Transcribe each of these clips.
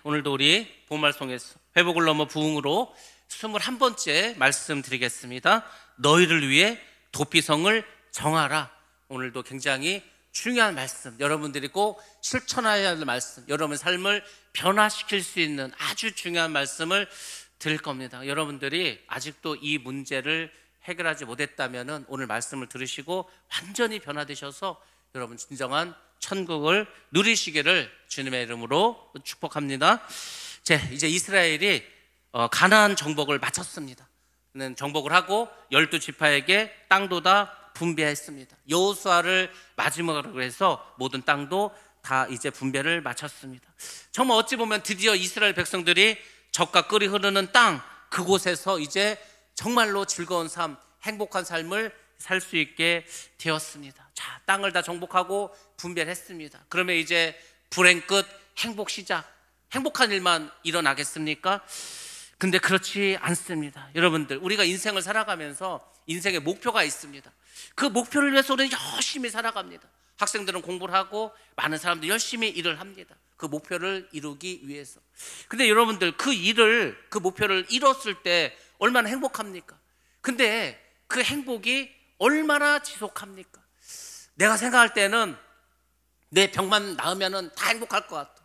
오늘도 우리 본말송에서 회복을 넘어 부흥으로 21번째 말씀 드리겠습니다. 너희를 위해 도피성을 정하라. 오늘도 굉장히 중요한 말씀, 여러분들이 꼭 실천해야 할 말씀, 여러분의 삶을 변화시킬 수 있는 아주 중요한 말씀을 드릴 겁니다. 여러분들이 아직도 이 문제를 해결하지 못했다면 오늘 말씀을 들으시고 완전히 변화되셔서 여러분 진정한 천국을 누리시기를 주님의 이름으로 축복합니다. 이제 이스라엘이 가나안 정복을 마쳤습니다. 정복을 하고 12지파에게 땅도 다 분배했습니다. 여호수아를 마지막으로 해서 모든 땅도 다 이제 분배를 마쳤습니다. 정말 어찌 보면 드디어 이스라엘 백성들이 젖과 꿀이 흐르는 땅, 그곳에서 이제 정말로 즐거운 삶, 행복한 삶을 살 수 있게 되었습니다. 자, 땅을 다 정복하고 분배를 했습니다. 그러면 이제 불행 끝, 행복 시작. 행복한 일만 일어나겠습니까? 근데 그렇지 않습니다. 여러분들, 우리가 인생을 살아가면서 인생의 목표가 있습니다. 그 목표를 위해서 우리는 열심히 살아갑니다. 학생들은 공부를 하고 많은 사람들이 열심히 일을 합니다. 그 목표를 이루기 위해서. 근데 여러분들, 그 목표를 이뤘을 때 얼마나 행복합니까? 근데 그 행복이 얼마나 지속합니까? 내가 생각할 때는 내 병만 나으면 다 행복할 것 같아.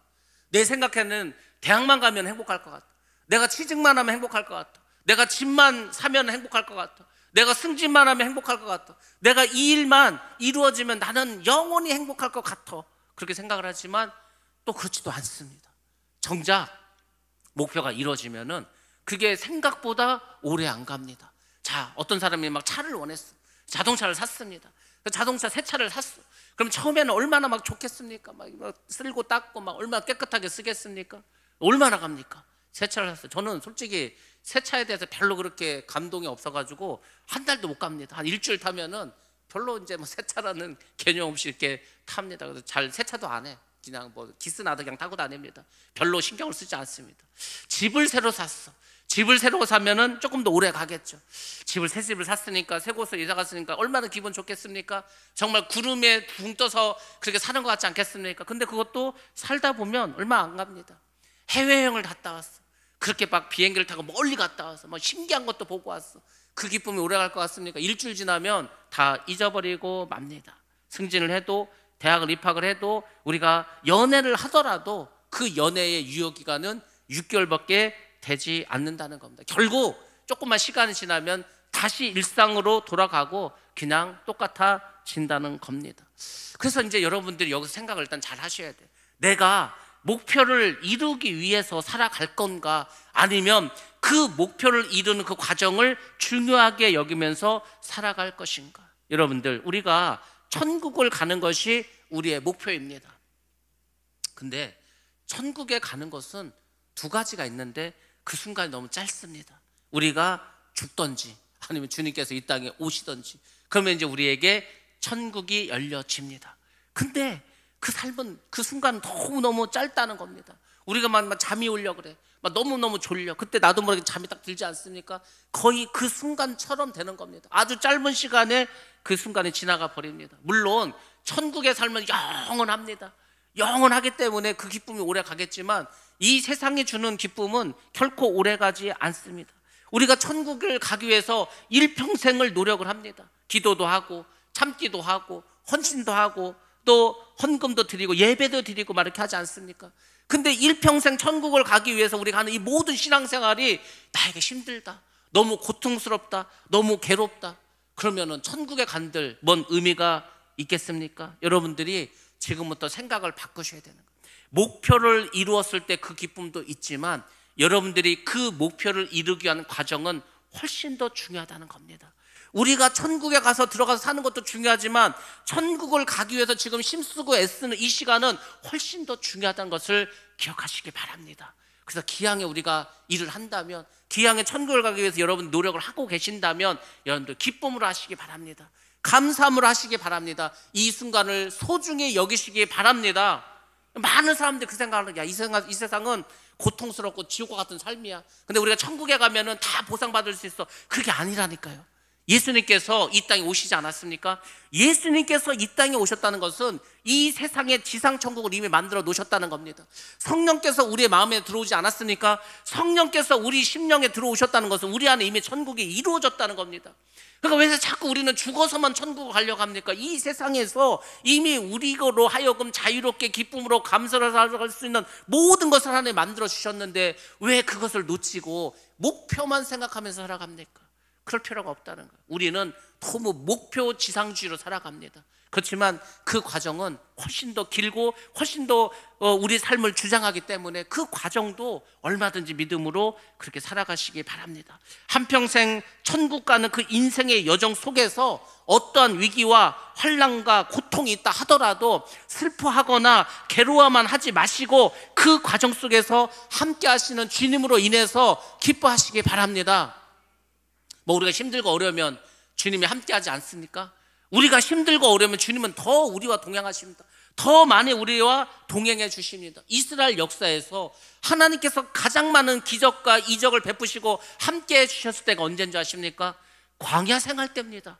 내 생각에는 대학만 가면 행복할 것 같아. 내가 취직만 하면 행복할 것 같아. 내가 집만 사면 행복할 것 같아. 내가 승진만 하면 행복할 것 같아. 내가 이 일만 이루어지면 나는 영원히 행복할 것 같아. 그렇게 생각을 하지만 또 그렇지도 않습니다. 정작 목표가 이루어지면은 그게 생각보다 오래 안 갑니다. 자, 어떤 사람이 막 차를 원했어. 자동차를 샀습니다. 그 자동차 새 차를 샀어. 그럼 처음에는 얼마나 막 좋겠습니까? 막 쓸고 닦고 막 얼마나 깨끗하게 쓰겠습니까? 얼마나 갑니까? 새 차를 샀어요. 저는 솔직히 새 차에 대해서 별로 그렇게 감동이 없어가지고 한 달도 못 갑니다. 한 일주일 타면은 별로 이제 뭐 새 차라는 개념 없이 이렇게 탑니다. 그래서 잘 새 차도 안 해. 그냥 뭐 기스 나도 그냥 타고 다닙니다. 별로 신경을 쓰지 않습니다. 집을 새로 샀어. 집을 새로 사면은 조금 더 오래 가겠죠. 새 집을 샀으니까, 새 곳을 이사 갔으니까 얼마나 기분 좋겠습니까? 정말 구름에 붕 떠서 그렇게 사는 것 같지 않겠습니까? 근데 그것도 살다 보면 얼마 안 갑니다. 해외여행을 갔다 왔어. 그렇게 막 비행기를 타고 멀리 갔다 와서 뭐 신기한 것도 보고 왔어. 그 기쁨이 오래 갈 것 같습니까? 일주일 지나면 다 잊어버리고 맙니다. 승진을 해도, 대학을 입학을 해도, 우리가 연애를 하더라도 그 연애의 유효기간은 6개월밖에 되지 않는다는 겁니다. 결국 조금만 시간이 지나면 다시 일상으로 돌아가고 그냥 똑같아진다는 겁니다. 그래서 이제 여러분들이 여기서 생각을 일단 잘 하셔야 돼요. 내가 목표를 이루기 위해서 살아갈 건가, 아니면 그 목표를 이루는 그 과정을 중요하게 여기면서 살아갈 것인가. 여러분들, 우리가 천국을 가는 것이 우리의 목표입니다. 근데 천국에 가는 것은 두 가지가 있는데 그 순간이 너무 짧습니다. 우리가 죽든지 아니면 주님께서 이 땅에 오시든지, 그러면 이제 우리에게 천국이 열려집니다. 근데 그 삶은, 그 순간 너무너무 짧다는 겁니다. 우리가 막 잠이 오려 그래. 막 너무너무 졸려. 그때 나도 모르게 잠이 딱 들지 않습니까? 거의 그 순간처럼 되는 겁니다. 아주 짧은 시간에 그 순간이 지나가 버립니다. 물론 천국의 삶은 영원합니다. 영원하기 때문에 그 기쁨이 오래 가겠지만 이 세상이 주는 기쁨은 결코 오래 가지 않습니다. 우리가 천국을 가기 위해서 일평생을 노력을 합니다. 기도도 하고 참기도 하고 헌신도 하고 또 헌금도 드리고 예배도 드리고 막 이렇게 하지 않습니까? 근데 일평생 천국을 가기 위해서 우리가 하는 이 모든 신앙생활이 나에게 힘들다, 너무 고통스럽다, 너무 괴롭다, 그러면은 천국에 간들 뭔 의미가 있겠습니까? 여러분들이 지금부터 생각을 바꾸셔야 되는 거예요. 목표를 이루었을 때 그 기쁨도 있지만 여러분들이 그 목표를 이루기 위한 과정은 훨씬 더 중요하다는 겁니다. 우리가 천국에 가서 들어가서 사는 것도 중요하지만 천국을 가기 위해서 지금 힘쓰고 애쓰는 이 시간은 훨씬 더 중요하다는 것을 기억하시기 바랍니다. 그래서 기왕에 우리가 일을 한다면, 기왕에 천국을 가기 위해서 여러분 노력을 하고 계신다면 여러분들 기쁨으로 하시기 바랍니다. 감사함으로 하시기 바랍니다. 이 순간을 소중히 여기시기 바랍니다. 많은 사람들이 그 생각을 하는 거야. 이 세상은 고통스럽고 지옥과 같은 삶이야. 근데 우리가 천국에 가면은 다 보상받을 수 있어. 그게 아니라니까요. 예수님께서 이 땅에 오시지 않았습니까? 예수님께서 이 땅에 오셨다는 것은 이 세상에 지상천국을 이미 만들어 놓으셨다는 겁니다. 성령께서 우리의 마음에 들어오지 않았습니까? 성령께서 우리 심령에 들어오셨다는 것은 우리 안에 이미 천국이 이루어졌다는 겁니다. 그러니까 왜 자꾸 우리는 죽어서만 천국을 가려고 합니까? 이 세상에서 이미 우리로 하여금 자유롭게 기쁨으로 감사를 살아갈 수 있는 모든 것을 하나님 만들어 주셨는데 왜 그것을 놓치고 목표만 생각하면서 살아갑니까? 그럴 필요가 없다는 거예요. 우리는 너무 목표 지상주의로 살아갑니다. 그렇지만 그 과정은 훨씬 더 길고 훨씬 더 우리 삶을 주장하기 때문에 그 과정도 얼마든지 믿음으로 그렇게 살아가시기 바랍니다. 한평생 천국 가는 그 인생의 여정 속에서 어떠한 위기와 환난과 고통이 있다 하더라도 슬퍼하거나 괴로워만 하지 마시고 그 과정 속에서 함께 하시는 주님으로 인해서 기뻐하시기 바랍니다. 우리가 힘들고 어려우면 주님이 함께하지 않습니까? 우리가 힘들고 어려우면 주님은 더 우리와 동행하십니다. 더 많이 우리와 동행해 주십니다. 이스라엘 역사에서 하나님께서 가장 많은 기적과 이적을 베푸시고 함께해 주셨을 때가 언제인 줄 아십니까? 광야 생활 때입니다.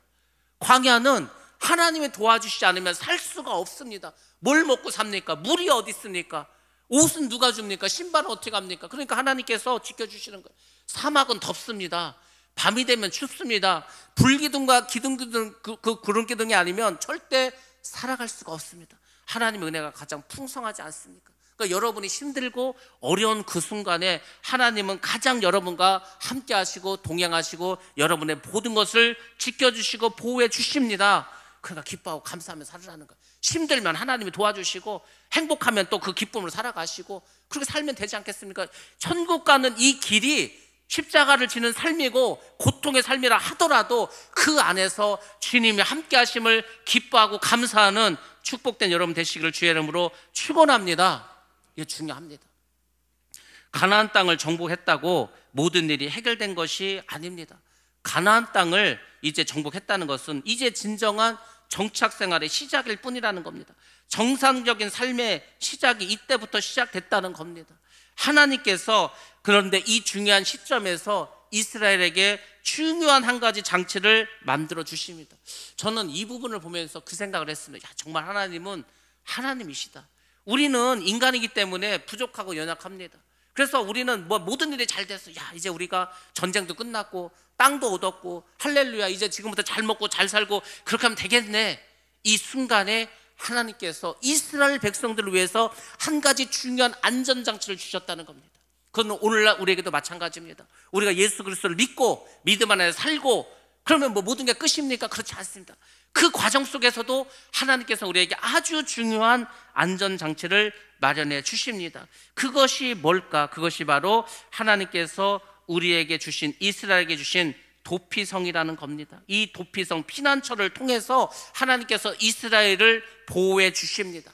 광야는 하나님이 도와주시지 않으면 살 수가 없습니다. 뭘 먹고 삽니까? 물이 어디 있습니까? 옷은 누가 줍니까? 신발은 어떻게 합니까? 그러니까 하나님께서 지켜주시는 거예요. 사막은 덥습니다. 밤이 되면 춥습니다. 불기둥과 기둥 그 구름 기둥이 아니면 절대 살아갈 수가 없습니다. 하나님의 은혜가 가장 풍성하지 않습니까? 그러니까 여러분이 힘들고 어려운 그 순간에 하나님은 가장 여러분과 함께 하시고 동행하시고 여러분의 모든 것을 지켜주시고 보호해 주십니다. 그러니까 기뻐하고 감사하며 살으라는 거예요. 힘들면 하나님이 도와주시고 행복하면 또 그 기쁨으로 살아가시고 그렇게 살면 되지 않겠습니까? 천국 가는 이 길이 십자가를 지는 삶이고 고통의 삶이라 하더라도 그 안에서 주님이 함께 하심을 기뻐하고 감사하는 축복된 여러분 되시기를 주의 이름으로 축원합니다. 이게 중요합니다. 가나안 땅을 정복했다고 모든 일이 해결된 것이 아닙니다. 가나안 땅을 이제 정복했다는 것은 이제 진정한 정착 생활의 시작일 뿐이라는 겁니다. 정상적인 삶의 시작이 이때부터 시작됐다는 겁니다. 하나님께서 그런데 이 중요한 시점에서 이스라엘에게 중요한 한 가지 장치를 만들어 주십니다. 저는 이 부분을 보면서 그 생각을 했습니다. 정말 하나님은 하나님이시다. 우리는 인간이기 때문에 부족하고 연약합니다. 그래서 우리는 모든 일이 잘 됐어. 이제 우리가 전쟁도 끝났고 땅도 얻었고 할렐루야, 이제 지금부터 잘 먹고 잘 살고 그렇게 하면 되겠네. 이 순간에 하나님께서 이스라엘 백성들을 위해서 한 가지 중요한 안전장치를 주셨다는 겁니다. 그건 오늘날 우리에게도 마찬가지입니다. 우리가 예수 그리스도를 믿고 믿음 안에 살고 그러면 모든 게 끝입니까? 그렇지 않습니다. 그 과정 속에서도 하나님께서 우리에게 아주 중요한 안전장치를 마련해 주십니다. 그것이 뭘까? 그것이 바로 하나님께서 우리에게 주신, 이스라엘에게 주신 도피성이라는 겁니다. 이 도피성, 피난처를 통해서 하나님께서 이스라엘을 보호해 주십니다.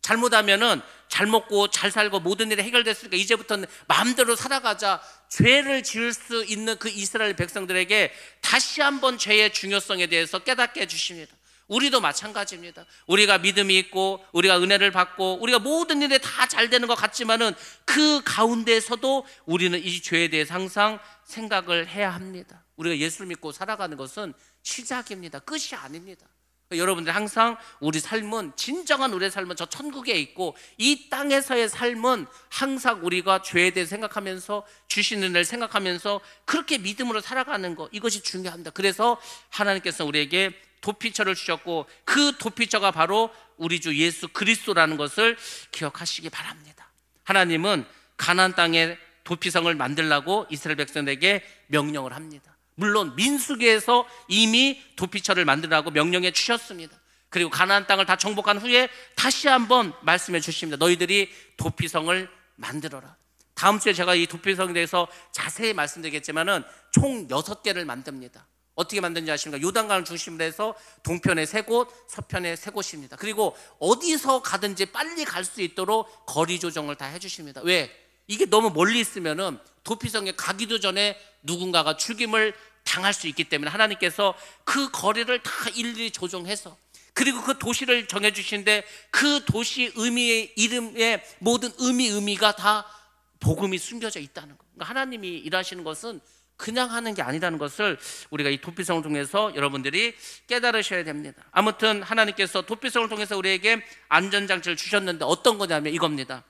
잘못하면은 잘 먹고 잘 살고 모든 일이 해결됐으니까 이제부터는 마음대로 살아가자, 죄를 지을 수 있는 그 이스라엘 백성들에게 다시 한번 죄의 중요성에 대해서 깨닫게 해주십니다. 우리도 마찬가지입니다. 우리가 믿음이 있고 우리가 은혜를 받고 우리가 모든 일에 다 잘 되는 것 같지만은 그 가운데서도 우리는 이 죄에 대해서 항상 생각을 해야 합니다. 우리가 예수를 믿고 살아가는 것은 시작입니다. 끝이 아닙니다. 여러분들 항상 우리 삶은, 진정한 우리의 삶은 저 천국에 있고 이 땅에서의 삶은 항상 우리가 죄에 대해 생각하면서 주시는 은혜를 생각하면서 그렇게 믿음으로 살아가는 것, 이것이 중요합니다. 그래서 하나님께서 우리에게 도피처를 주셨고 그 도피처가 바로 우리 주 예수 그리스도라는 것을 기억하시기 바랍니다. 하나님은 가나안 땅에 도피성을 만들라고 이스라엘 백성에게 명령을 합니다. 물론 민수기에서 이미 도피처를 만들라고 명령해 주셨습니다. 그리고 가나안 땅을 다 정복한 후에 다시 한번 말씀해 주십니다. 너희들이 도피성을 만들어라. 다음 주에 제가 이 도피성에 대해서 자세히 말씀드리겠지만은 총 6개를 만듭니다. 어떻게 만든지 아십니까? 요단강을 중심으로 해서 동편에 3곳, 서편에 3곳입니다. 그리고 어디서 가든지 빨리 갈 수 있도록 거리 조정을 다 해주십니다. 왜? 이게 너무 멀리 있으면은 도피성에 가기도 전에 누군가가 죽임을 당할 수 있기 때문에 하나님께서 그 거리를 다 일일이 조정해서, 그리고 그 도시를 정해주시는데 그 도시 의미의 이름의 모든 의미가 다 복음이 숨겨져 있다는 거. 그러니까 하나님이 일하시는 것은 그냥 하는 게 아니라는 것을 우리가 이 도피성을 통해서 여러분들이 깨달으셔야 됩니다. 아무튼 하나님께서 도피성을 통해서 우리에게 안전장치를 주셨는데 어떤 거냐면 이겁니다.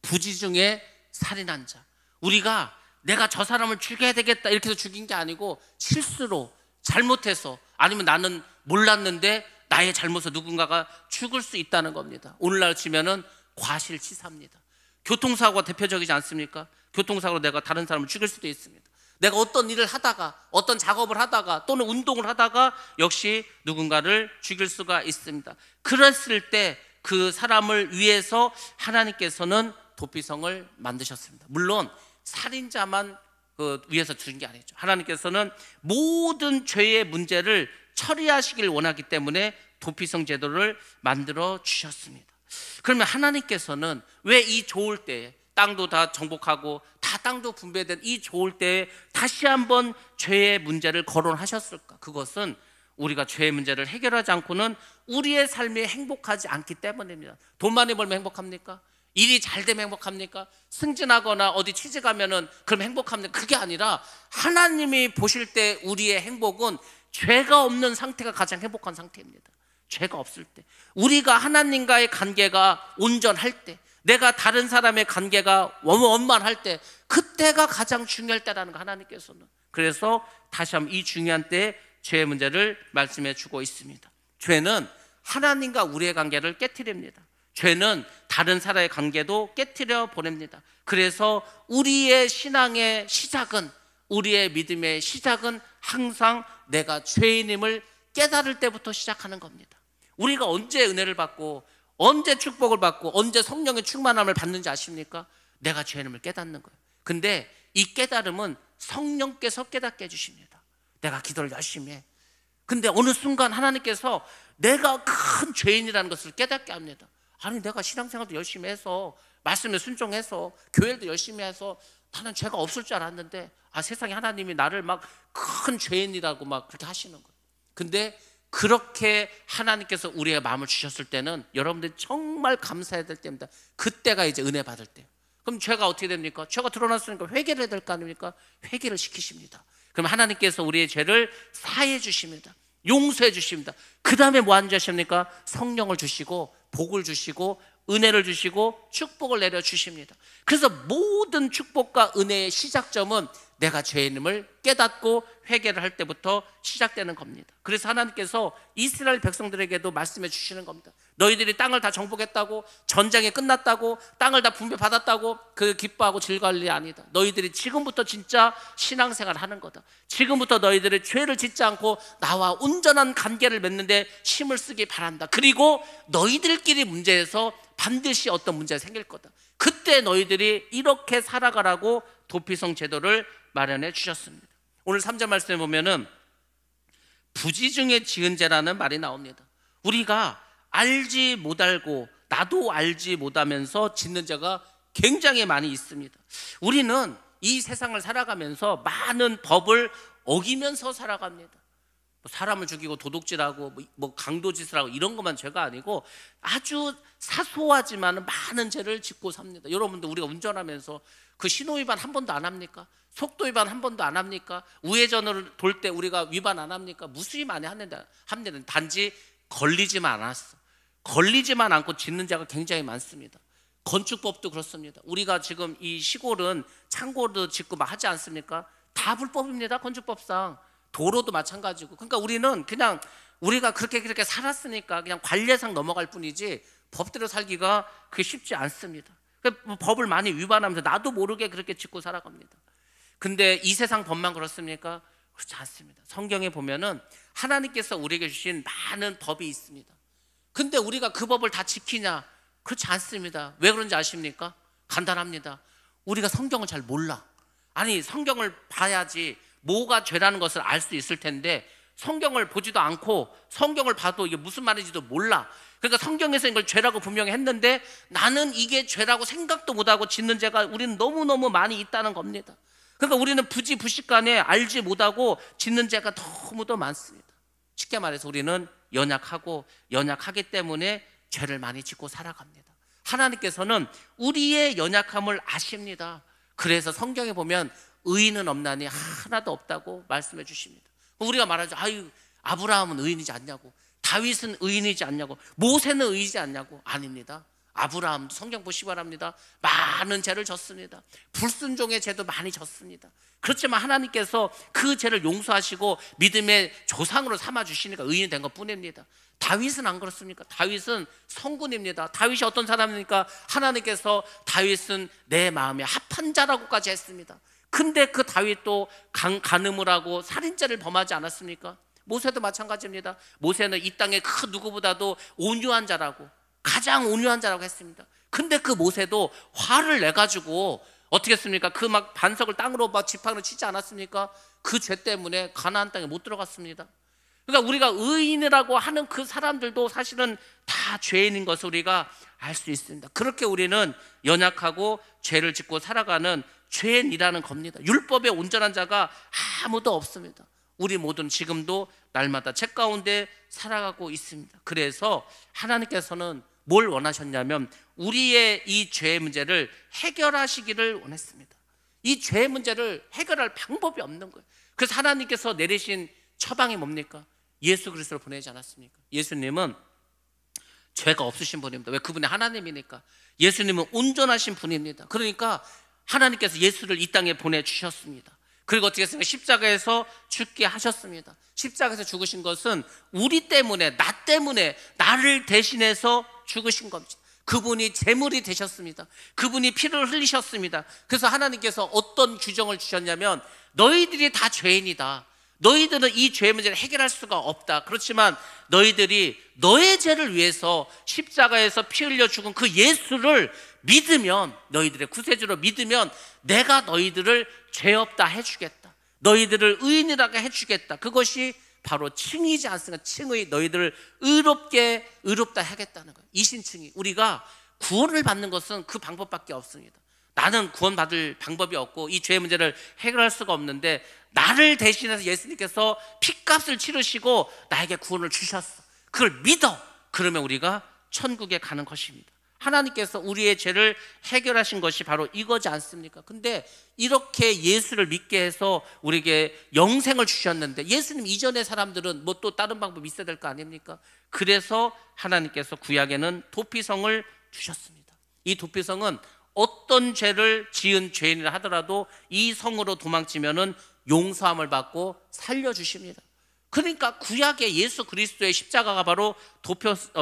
부지 중에 살인한 자. 우리가 내가 저 사람을 죽여야 되겠다 이렇게 해서 죽인 게 아니고 실수로 잘못해서, 아니면 나는 몰랐는데 나의 잘못으로 누군가가 죽을 수 있다는 겁니다. 오늘날 치면은 과실치사입니다. 교통사고가 대표적이지 않습니까? 교통사고로 내가 다른 사람을 죽일 수도 있습니다. 내가 어떤 일을 하다가, 어떤 작업을 하다가, 또는 운동을 하다가 역시 누군가를 죽일 수가 있습니다. 그랬을 때 그 사람을 위해서 하나님께서는 도피성을 만드셨습니다. 물론 살인자만 위해서 주신 게 아니죠. 하나님께서는 모든 죄의 문제를 처리하시길 원하기 때문에 도피성 제도를 만들어 주셨습니다. 그러면 하나님께서는 왜 이 좋을 때에, 땅도 다 정복하고 다 땅도 분배된 이 좋을 때에 다시 한번 죄의 문제를 거론하셨을까? 그것은 우리가 죄의 문제를 해결하지 않고는 우리의 삶이 행복하지 않기 때문입니다. 돈 많이 벌면 행복합니까? 일이 잘 되면 행복합니까? 승진하거나 어디 취직하면은 그럼 행복합니까? 그게 아니라 하나님이 보실 때 우리의 행복은 죄가 없는 상태가 가장 행복한 상태입니다. 죄가 없을 때, 우리가 하나님과의 관계가 온전할 때, 내가 다른 사람의 관계가 원만할 때, 그때가 가장 중요할 때라는 거 하나님께서는. 그래서 다시 한번 이 중요한 때에 죄의 문제를 말씀해 주고 있습니다. 죄는 하나님과 우리의 관계를 깨트립니다. 죄는 다른 사람의 관계도 깨트려 보냅니다. 그래서 우리의 신앙의 시작은, 우리의 믿음의 시작은 항상 내가 죄인임을 깨달을 때부터 시작하는 겁니다. 우리가 언제 은혜를 받고 언제 축복을 받고 언제 성령의 충만함을 받는지 아십니까? 내가 죄인임을 깨닫는 거예요. 근데 이 깨달음은 성령께서 깨닫게 해주십니다. 내가 기도를 열심히 해. 근데 어느 순간 하나님께서 내가 큰 죄인이라는 것을 깨닫게 합니다. 아니, 내가 신앙생활도 열심히 해서, 말씀에 순종해서, 교회도 열심히 해서 나는 죄가 없을 줄 알았는데, 세상에 하나님이 나를 막 큰 죄인이라고 막 그렇게 하시는 거예요. 근데 그렇게 하나님께서 우리의 마음을 주셨을 때는 여러분들이 정말 감사해야 될 때입니다. 그때가 이제 은혜 받을 때. 그럼 죄가 어떻게 됩니까? 죄가 드러났으니까 회개를 해야 될 거 아닙니까? 회개를 시키십니다. 그럼 하나님께서 우리의 죄를 사해 주십니다. 용서해 주십니다. 그 다음에 뭐 하십니까? 성령을 주시고 복을 주시고 은혜를 주시고 축복을 내려 주십니다. 그래서 모든 축복과 은혜의 시작점은 내가 죄인임을 깨닫고 회개를 할 때부터 시작되는 겁니다. 그래서 하나님께서 이스라엘 백성들에게도 말씀해 주시는 겁니다. 너희들이 땅을 다 정복했다고, 전쟁이 끝났다고, 땅을 다 분배받았다고 그 기뻐하고 즐거울 일이 아니다. 너희들이 지금부터 진짜 신앙생활을 하는 거다. 지금부터 너희들이 죄를 짓지 않고 나와 온전한 관계를 맺는데 힘을 쓰기 바란다. 그리고 너희들끼리 문제에서 반드시 어떤 문제가 생길 거다. 그때 너희들이 이렇게 살아가라고 도피성 제도를 마련해 주셨습니다. 오늘 3절 말씀에 보면은 부지 중에 지은 죄라는 말이 나옵니다. 우리가 알지 못알고 나도 알지 못하면서 짓는 죄가 굉장히 많이 있습니다. 우리는 이 세상을 살아가면서 많은 법을 어기면서 살아갑니다. 사람을 죽이고 도둑질하고 뭐 강도짓을 하고 이런 것만 죄가 아니고 아주 사소하지만 많은 죄를 짓고 삽니다. 여러분들, 우리가 운전하면서 그 신호 위반 한 번도 안 합니까? 속도 위반 한 번도 안 합니까? 우회전을 돌 때 우리가 위반 안 합니까? 무수히 많이 합니다. 단지 걸리지만 않았어. 걸리지만 않고 짓는 죄가 굉장히 많습니다. 건축법도 그렇습니다. 우리가 지금 이 시골은 창고도 짓고 막 하지 않습니까? 다 불법입니다. 건축법상. 도로도 마찬가지고. 그러니까 우리는 그냥 우리가 그렇게 살았으니까 그냥 관례상 넘어갈 뿐이지 법대로 살기가 그게 쉽지 않습니다. 그러니까 법을 많이 위반하면서 나도 모르게 그렇게 짓고 살아갑니다. 근데 이 세상 법만 그렇습니까? 그렇지 않습니다. 성경에 보면은 하나님께서 우리에게 주신 많은 법이 있습니다. 근데 우리가 그 법을 다 지키냐? 그렇지 않습니다. 왜 그런지 아십니까? 간단합니다. 우리가 성경을 잘 몰라. 아니, 성경을 봐야지 뭐가 죄라는 것을 알 수 있을 텐데 성경을 보지도 않고 성경을 봐도 이게 무슨 말인지도 몰라. 그러니까 성경에서 이걸 죄라고 분명히 했는데 나는 이게 죄라고 생각도 못하고 짓는 죄가 우리는 너무너무 많이 있다는 겁니다. 그러니까 우리는 부지부식간에 알지 못하고 짓는 죄가 너무도 많습니다. 쉽게 말해서 우리는 연약하기 때문에 죄를 많이 짓고 살아갑니다. 하나님께서는 우리의 연약함을 아십니다. 그래서 성경에 보면 의인은 없나니 하나도 없다고 말씀해 주십니다. 우리가 말하죠. 아유, 아브라함은 의인이지 않냐고, 다윗은 의인이지 않냐고, 모세는 의인이지 않냐고. 아닙니다. 아브라함도 성경 보시기 바랍니다. 많은 죄를 졌습니다. 불순종의 죄도 많이 졌습니다. 그렇지만 하나님께서 그 죄를 용서하시고 믿음의 조상으로 삼아주시니까 의인이 된 것 뿐입니다. 다윗은 안 그렇습니까? 다윗은 성군입니다. 다윗이 어떤 사람입니까? 하나님께서 다윗은 내 마음에 합한 자라고까지 했습니다. 근데 그 다윗도 간음을 하고 살인죄를 범하지 않았습니까? 모세도 마찬가지입니다. 모세는 이 땅에 그 누구보다도 온유한 자라고, 가장 온유한 자라고 했습니다. 근데 그 모세도 화를 내가지고 어떻게 했습니까? 그 막 반석을 땅으로 막 지팡이로 치지 않았습니까? 그 죄 때문에 가나안 땅에 못 들어갔습니다. 그러니까 우리가 의인이라고 하는 그 사람들도 사실은 다 죄인인 것을 우리가 알 수 있습니다. 그렇게 우리는 연약하고 죄를 짓고 살아가는 죄인이라는 겁니다. 율법에 온전한 자가 아무도 없습니다. 우리 모두는 지금도 날마다 죄 가운데 살아가고 있습니다. 그래서 하나님께서는 뭘 원하셨냐면 우리의 이 죄의 문제를 해결하시기를 원했습니다. 이 죄의 문제를 해결할 방법이 없는 거예요. 그래서 하나님께서 내리신 처방이 뭡니까? 예수 그리스도를 보내지 않았습니까? 예수님은 죄가 없으신 분입니다. 왜? 그분이 하나님이니까. 예수님은 온전하신 분입니다. 그러니까 하나님께서 예수를 이 땅에 보내주셨습니다. 그리고 어떻게 했습니까? 십자가에서 죽게 하셨습니다. 십자가에서 죽으신 것은 우리 때문에, 나 때문에, 나를 대신해서 죽으신 겁니다. 그분이 제물이 되셨습니다. 그분이 피를 흘리셨습니다. 그래서 하나님께서 어떤 규정을 주셨냐면 너희들이 다 죄인이다. 너희들은 이 죄 문제를 해결할 수가 없다. 그렇지만 너희들이 너의 죄를 위해서 십자가에서 피 흘려 죽은 그 예수를 믿으면, 너희들의 구세주로 믿으면 내가 너희들을 죄 없다 해주겠다. 너희들을 의인이라고 해주겠다. 그것이 바로 칭의지 않습니까? 칭의, 너희들을 의롭다 하겠다는 거예요. 이신칭의. 우리가 구원을 받는 것은 그 방법밖에 없습니다. 나는 구원받을 방법이 없고 이 죄의 문제를 해결할 수가 없는데 나를 대신해서 예수님께서 핏값을 치르시고 나에게 구원을 주셨어. 그걸 믿어. 그러면 우리가 천국에 가는 것입니다. 하나님께서 우리의 죄를 해결하신 것이 바로 이거지 않습니까? 근데 이렇게 예수를 믿게 해서 우리에게 영생을 주셨는데 예수님 이전의 사람들은 뭐 또 다른 방법이 있어야 될 거 아닙니까? 그래서 하나님께서 구약에는 도피성을 주셨습니다. 이 도피성은 어떤 죄를 지은 죄인이라 하더라도 이 성으로 도망치면은 용서함을 받고 살려주십니다. 그러니까 구약의 예수 그리스도의 십자가가 바로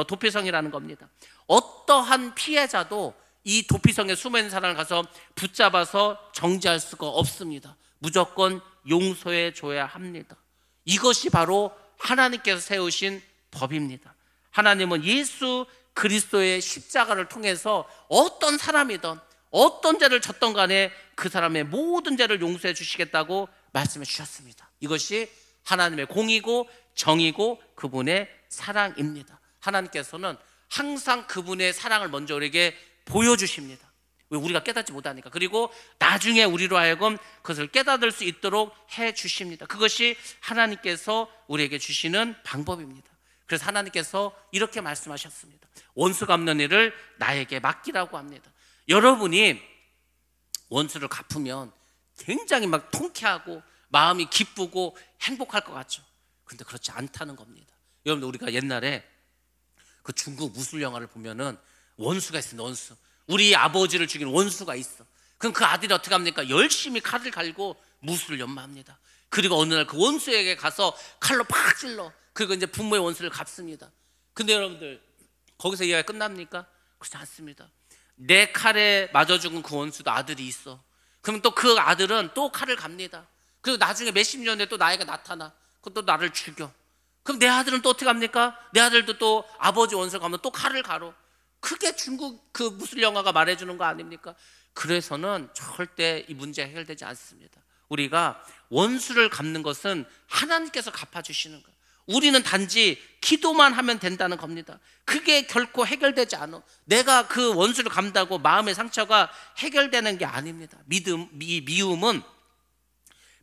도피성이라는 겁니다. 어떠한 피해자도 이 도피성에 숨어있는 사람을 가서 붙잡아서 정죄할 수가 없습니다. 무조건 용서해 줘야 합니다. 이것이 바로 하나님께서 세우신 법입니다. 하나님은 예수 그리스도의 십자가를 통해서 어떤 사람이든 어떤 죄를 졌던 간에 그 사람의 모든 죄를 용서해 주시겠다고 말씀해 주셨습니다. 이것이 하나님의 공이고 정이고 그분의 사랑입니다. 하나님께서는 항상 그분의 사랑을 먼저 우리에게 보여주십니다. 왜? 우리가 깨닫지 못하니까. 그리고 나중에 우리로 하여금 그것을 깨닫을 수 있도록 해 주십니다. 그것이 하나님께서 우리에게 주시는 방법입니다. 그래서 하나님께서 이렇게 말씀하셨습니다. 원수 갚는 일을 나에게 맡기라고 합니다. 여러분이 원수를 갚으면 굉장히 막 통쾌하고 마음이 기쁘고 행복할 것 같죠. 그런데 그렇지 않다는 겁니다. 여러분들, 우리가 옛날에 그 중국 무술 영화를 보면은 원수가 있습니다. 원수. 우리 아버지를 죽인 원수가 있어. 그럼 그 아들이 어떻게 합니까? 열심히 칼을 갈고 무술을 연마합니다. 그리고 어느 날 그 원수에게 가서 칼로 팍 찔러. 그리고 이제 부모의 원수를 갚습니다. 근데 여러분들, 거기서 이야기가 끝납니까? 그렇지 않습니다. 내 칼에 맞아 죽은 그 원수도 아들이 있어. 그럼 또 그 아들은 또 칼을 갑니다. 그리고 나중에 몇십 년 뒤에 또 나이가 나타나. 그럼 또 나를 죽여. 그럼 내 아들은 또 어떻게 합니까? 내 아들도 또 아버지 원수를 가면 또 칼을 가로. 그게 중국 그 무술 영화가 말해주는 거 아닙니까? 그래서는 절대 이 문제 해결되지 않습니다. 우리가 원수를 갚는 것은 하나님께서 갚아주시는 거예요. 우리는 단지 기도만 하면 된다는 겁니다. 그게 결코 해결되지 않아. 내가 그 원수를 갚는다고 마음의 상처가 해결되는 게 아닙니다. 미움은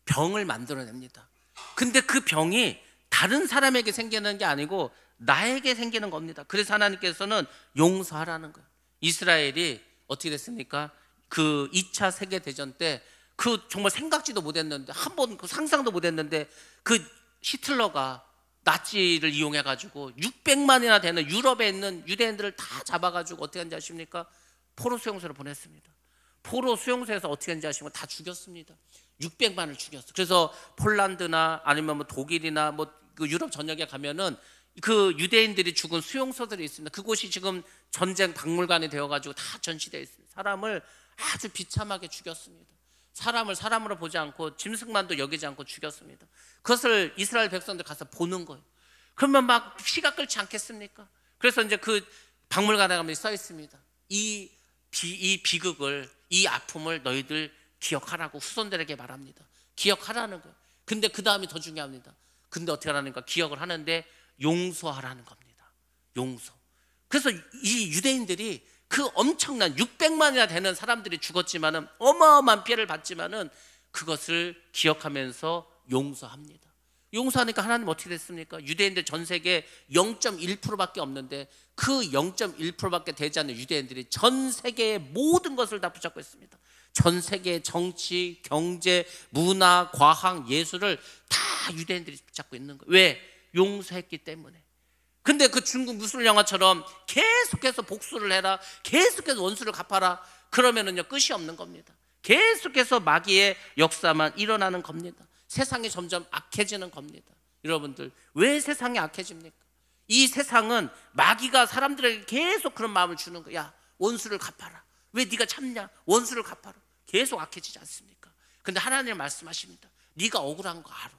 병을 만들어냅니다. 근데 그 병이 다른 사람에게 생기는 게 아니고 나에게 생기는 겁니다. 그래서 하나님께서는 용서하라는 거예요. 이스라엘이 어떻게 됐습니까? 그 2차 세계대전 때 그 정말 생각지도 못했는데, 한 번 그 상상도 못했는데 그 히틀러가 나치를 이용해가지고 600만이나 되는 유럽에 있는 유대인들을 다 잡아가지고 어떻게 하는지 아십니까? 포로 수용소로 보냈습니다. 포로 수용소에서 어떻게 하는지 아시면 다 죽였습니다. 600만을 죽였어. 그래서 폴란드나 아니면 뭐 독일이나 뭐 그 유럽 전역에 가면은 그 유대인들이 죽은 수용소들이 있습니다. 그곳이 지금 전쟁 박물관이 되어가지고 다 전시되어 있습니다. 사람을 아주 비참하게 죽였습니다. 사람을 사람으로 보지 않고 짐승만도 여기지 않고 죽였습니다. 그것을 이스라엘 백성들 가서 보는 거예요. 그러면 막 피가 끓지 않겠습니까? 그래서 이제 그 박물관에 가면 써 있습니다. 이 비극을, 이 아픔을 너희들 기억하라고 후손들에게 말합니다. 기억하라는 거예요. 근데 그 다음이 더 중요합니다. 근데 어떻게 하라는가? 기억을 하는데 용서하라는 겁니다. 용서. 그래서 이 유대인들이 그 엄청난 600만이나 되는 사람들이 죽었지만은, 어마어마한 피해를 받지만은 그것을 기억하면서 용서합니다. 용서하니까 하나님 어떻게 됐습니까? 유대인들 전 세계 0.1%밖에 없는데 그 0.1%밖에 되지 않는 유대인들이 전 세계의 모든 것을 다 붙잡고 있습니다. 전 세계의 정치, 경제, 문화, 과학, 예술을 다 유대인들이 붙잡고 있는 거예요. 왜? 용서했기 때문에. 근데 그 중국 무술 영화처럼 계속해서 복수를 해라, 계속해서 원수를 갚아라, 그러면은요 끝이 없는 겁니다. 계속해서 마귀의 역사만 일어나는 겁니다. 세상이 점점 악해지는 겁니다. 여러분들, 왜 세상이 악해집니까? 이 세상은 마귀가 사람들에게 계속 그런 마음을 주는 거야. 야, 원수를 갚아라. 왜 네가 참냐? 원수를 갚아라. 계속 악해지지 않습니까? 근데 하나님 말씀하십니다. 네가 억울한 거 알아,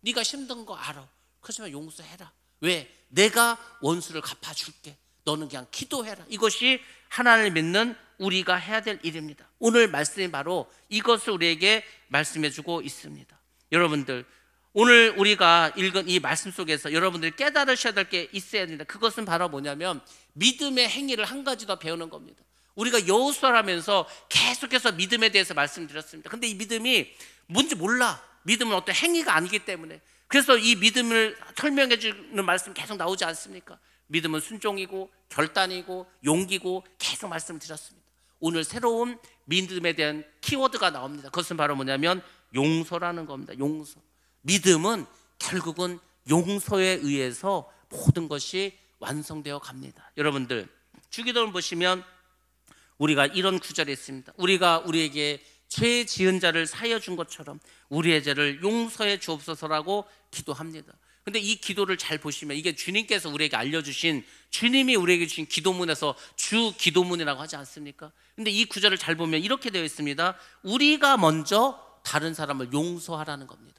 네가 힘든 거 알아, 그렇지만 용서해라. 왜? 내가 원수를 갚아줄게. 너는 그냥 기도해라. 이것이 하나님을 믿는 우리가 해야 될 일입니다. 오늘 말씀이 바로 이것을 우리에게 말씀해주고 있습니다. 여러분들, 오늘 우리가 읽은 이 말씀 속에서 여러분들이 깨달으셔야 될 게 있어야 됩니다. 그것은 바로 뭐냐면 믿음의 행위를 한 가지 더 배우는 겁니다. 우리가 여호수아라면서 계속해서 믿음에 대해서 말씀드렸습니다. 근데 이 믿음이 뭔지 몰라. 믿음은 어떤 행위가 아니기 때문에. 그래서 이 믿음을 설명해 주는 말씀 계속 나오지 않습니까? 믿음은 순종이고 결단이고 용기고 계속 말씀을 드렸습니다. 오늘 새로운 믿음에 대한 키워드가 나옵니다. 그것은 바로 뭐냐면 용서라는 겁니다. 용서. 믿음은 결국은 용서에 의해서 모든 것이 완성되어 갑니다. 여러분들, 주기도를 보시면 우리가 이런 구절이 있습니다. 우리가 우리에게 죄 지은 자를 사하여 준 것처럼 우리의 죄를 용서해 주옵소서라고 기도합니다. 근데 이 기도를 잘 보시면 이게 주님께서 우리에게 알려주신, 주님이 우리에게 주신 기도문에서 주 기도문이라고 하지 않습니까? 근데 이 구절을 잘 보면 이렇게 되어 있습니다. 우리가 먼저 다른 사람을 용서하라는 겁니다.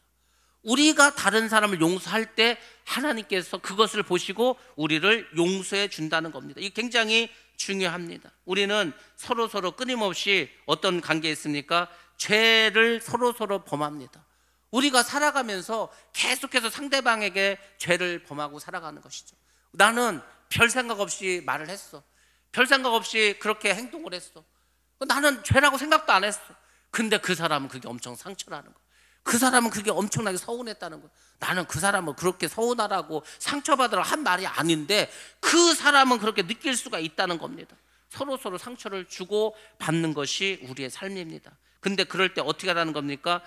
우리가 다른 사람을 용서할 때 하나님께서 그것을 보시고 우리를 용서해 준다는 겁니다. 이게 굉장히 중요합니다. 우리는 서로 끊임없이 어떤 관계에 있습니까? 죄를 서로 범합니다. 우리가 살아가면서 계속해서 상대방에게 죄를 범하고 살아가는 것이죠. 나는 별 생각 없이 말을 했어. 별 생각 없이 그렇게 행동을 했어. 나는 죄라고 생각도 안 했어. 근데 그 사람은 그게 엄청 상처라는 거야. 그 사람은 그게 엄청나게 서운했다는 거야. 나는 그 사람은 그렇게 서운하라고 상처받으라고 한 말이 아닌데 그 사람은 그렇게 느낄 수가 있다는 겁니다. 서로 상처를 주고 받는 것이 우리의 삶입니다. 근데 그럴 때 어떻게 하라는 겁니까?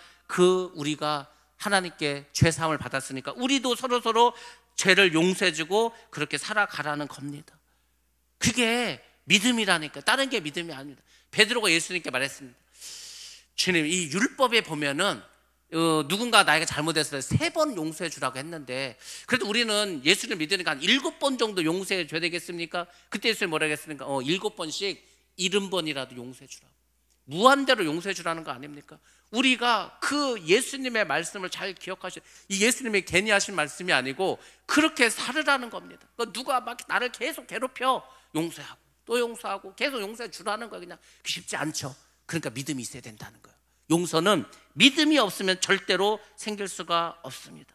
우리가 하나님께 죄사함을 받았으니까 우리도 서로 죄를 용서해주고 그렇게 살아가라는 겁니다. 그게 믿음이라니까. 다른 게 믿음이 아닙니다. 베드로가 예수님께 말했습니다. 주님, 이 율법에 보면은 누군가 나에게 잘못했을 때 3번 용서해 주라고 했는데 그래도 우리는 예수를 믿으니까 한 7번 정도 용서해 줘야 되겠습니까? 그때 예수님 뭐라고 했습니까? 7번씩 70번이라도 용서해 주라고. 무한대로 용서해 주라는 거 아닙니까? 우리가 그 예수님의 말씀을 잘 기억하셔야, 이 예수님이 괜히 하신 말씀이 아니고 그렇게 살으라는 겁니다. 그러니까 누가 막 나를 계속 괴롭혀, 용서하고 또 용서하고 계속 용서해 주라는 거예요. 그냥 쉽지 않죠. 그러니까 믿음이 있어야 된다는 거예요. 용서는 믿음이 없으면 절대로 생길 수가 없습니다.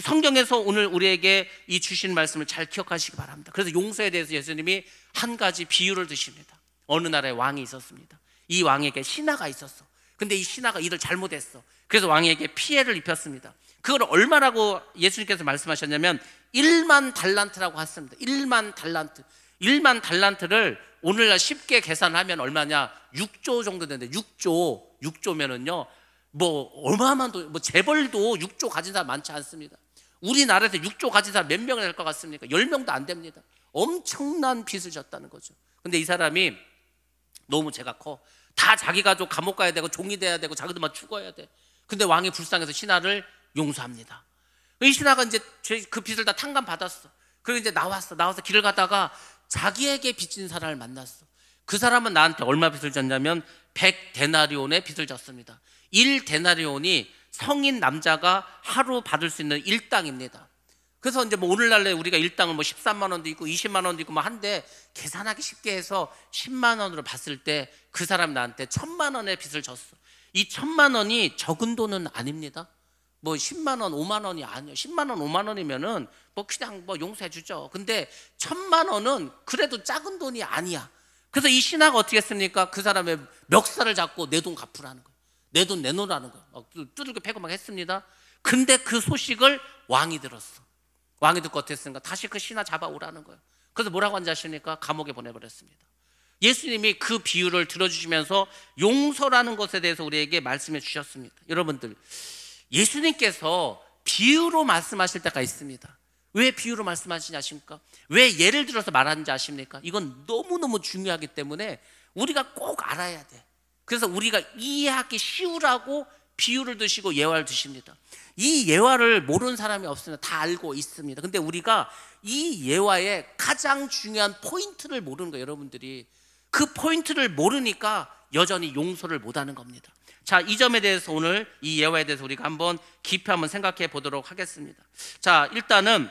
성경에서 오늘 우리에게 이 주신 말씀을 잘 기억하시기 바랍니다. 그래서 용서에 대해서 예수님이 한 가지 비유를 드십니다. 어느 나라에 왕이 있었습니다. 이 왕에게 신하가 있었어. 근데 이 신하가 일을 잘못했어. 그래서 왕에게 피해를 입혔습니다. 그걸 얼마라고 예수님께서 말씀하셨냐면 1만 달란트라고 했습니다. 1만 달란트. 1만 달란트를 오늘날 쉽게 계산하면 얼마냐? 6조 정도 되는데 6조 6조면은요 뭐 얼마만 뭐 재벌도 6조 가진 사람 많지 않습니다. 우리나라에서 6조 가진 사람 몇 명이 될 것 같습니까? 10명도 안 됩니다. 엄청난 빚을 졌다는 거죠. 근데 이 사람이 너무 죄가 커. 다 자기 가족 감옥 가야 되고 종이 돼야 되고 자기도만 죽어야 돼. 근데 왕이 불쌍해서 신하를 용서합니다. 이 신하가 이제 그 빚을 다 탕감 받았어. 그리고 이제 나와서 길을 가다가 자기에게 빚진 사람을 만났어. 그 사람은 나한테 얼마 빚을 졌냐면 100데나리온의 빚을 졌습니다. 1데나리온이 성인 남자가 하루 받을 수 있는 일당입니다. 그래서 이제 뭐 오늘날에 우리가 일당을 뭐 13만 원도 있고 20만 원도 있고 뭐 한데 계산하기 쉽게 해서 10만 원으로 봤을 때 그 사람 나한테 1000만 원의 빚을 졌어. 이 1000만 원이 적은 돈은 아닙니다. 뭐 10만 원, 5만 원이 아니에요. 10만 원, 5만 원이면은 뭐 그냥 뭐 용서해 주죠. 근데 1000만 원은 그래도 작은 돈이 아니야. 그래서 이 신하가 어떻게 했습니까? 그 사람의 멱살을 잡고 내 돈 갚으라는 거예요. 내 돈 내놓으라는 거예요. 두들겨 패고 막 했습니다. 근데 그 소식을 왕이 들었어. 왕이 듣고 어떻게 했습니까? 다시 그 신하 잡아오라는 거예요. 그래서 뭐라고 한지 아십니까? 감옥에 보내버렸습니다. 예수님이 그 비유를 들어주시면서 용서라는 것에 대해서 우리에게 말씀해 주셨습니다. 여러분들, 예수님께서 비유로 말씀하실 때가 있습니다. 왜 비유로 말씀하시냐 아십니까? 왜 예를 들어서 말하는지 아십니까? 이건 너무너무 중요하기 때문에 우리가 꼭 알아야 돼. 그래서 우리가 이해하기 쉬우라고 비유를 드시고 예화를 드십니다. 이 예화를 모르는 사람이 없습니다. 다 알고 있습니다. 근데 우리가 이 예화의 가장 중요한 포인트를 모르는 거예요. 여러분들이 그 포인트를 모르니까 여전히 용서를 못하는 겁니다. 자, 이 점에 대해서 오늘 이 예화에 대해서 우리가 한번 깊이 한번 생각해 보도록 하겠습니다. 자, 일단은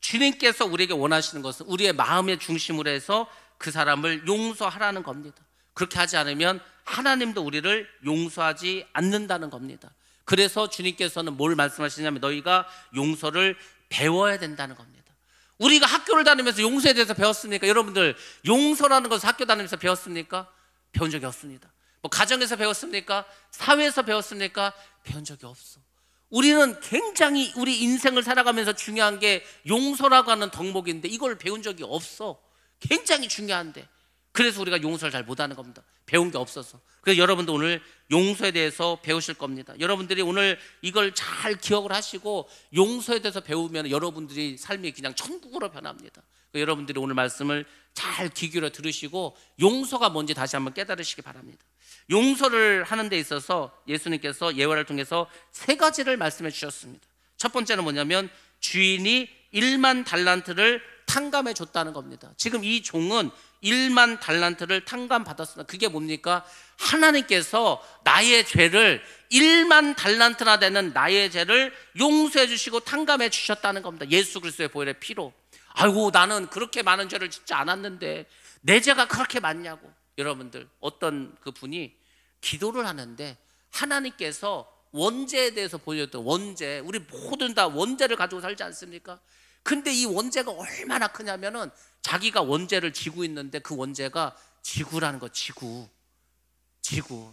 주님께서 우리에게 원하시는 것은 우리의 마음의 중심으로 해서 그 사람을 용서하라는 겁니다. 그렇게 하지 않으면 하나님도 우리를 용서하지 않는다는 겁니다. 그래서 주님께서는 뭘 말씀하시냐면 너희가 용서를 배워야 된다는 겁니다. 우리가 학교를 다니면서 용서에 대해서 배웠습니까? 여러분들 용서라는 것을 학교 다니면서 배웠습니까? 배운 적이 없습니다. 뭐 가정에서 배웠습니까? 사회에서 배웠습니까? 배운 적이 없어. 우리는 굉장히 우리 인생을 살아가면서 중요한 게 용서라고 하는 덕목인데 이걸 배운 적이 없어. 굉장히 중요한데 그래서 우리가 용서를 잘 못하는 겁니다. 배운 게 없어서. 그래서 여러분도 오늘 용서에 대해서 배우실 겁니다. 여러분들이 오늘 이걸 잘 기억을 하시고 용서에 대해서 배우면 여러분들이 삶이 그냥 천국으로 변합니다. 여러분들이 오늘 말씀을 잘 귀 기울여 들으시고 용서가 뭔지 다시 한번 깨달으시기 바랍니다. 용서를 하는 데 있어서 예수님께서 예화를 통해서 3가지를 말씀해 주셨습니다. 첫 번째는 뭐냐면 주인이 1만 달란트를 탕감해 줬다는 겁니다. 지금 이 종은 1만 달란트를 탕감받았습니다. 그게 뭡니까? 하나님께서 나의 죄를 1만 달란트나 되는 나의 죄를 용서해 주시고 탕감해 주셨다는 겁니다. 예수 그리스도의 보혈의 피로. 아이고 나는 그렇게 많은 죄를 짓지 않았는데 내 죄가 그렇게 많냐고. 여러분들 어떤 그 분이 기도를 하는데 하나님께서 원죄에 대해서 보여줬던 원죄, 우리 모든 다 원죄를 가지고 살지 않습니까? 근데 이 원죄가 얼마나 크냐면은 자기가 원죄를 지고 있는데 그 원죄가 지구라는 거. 지구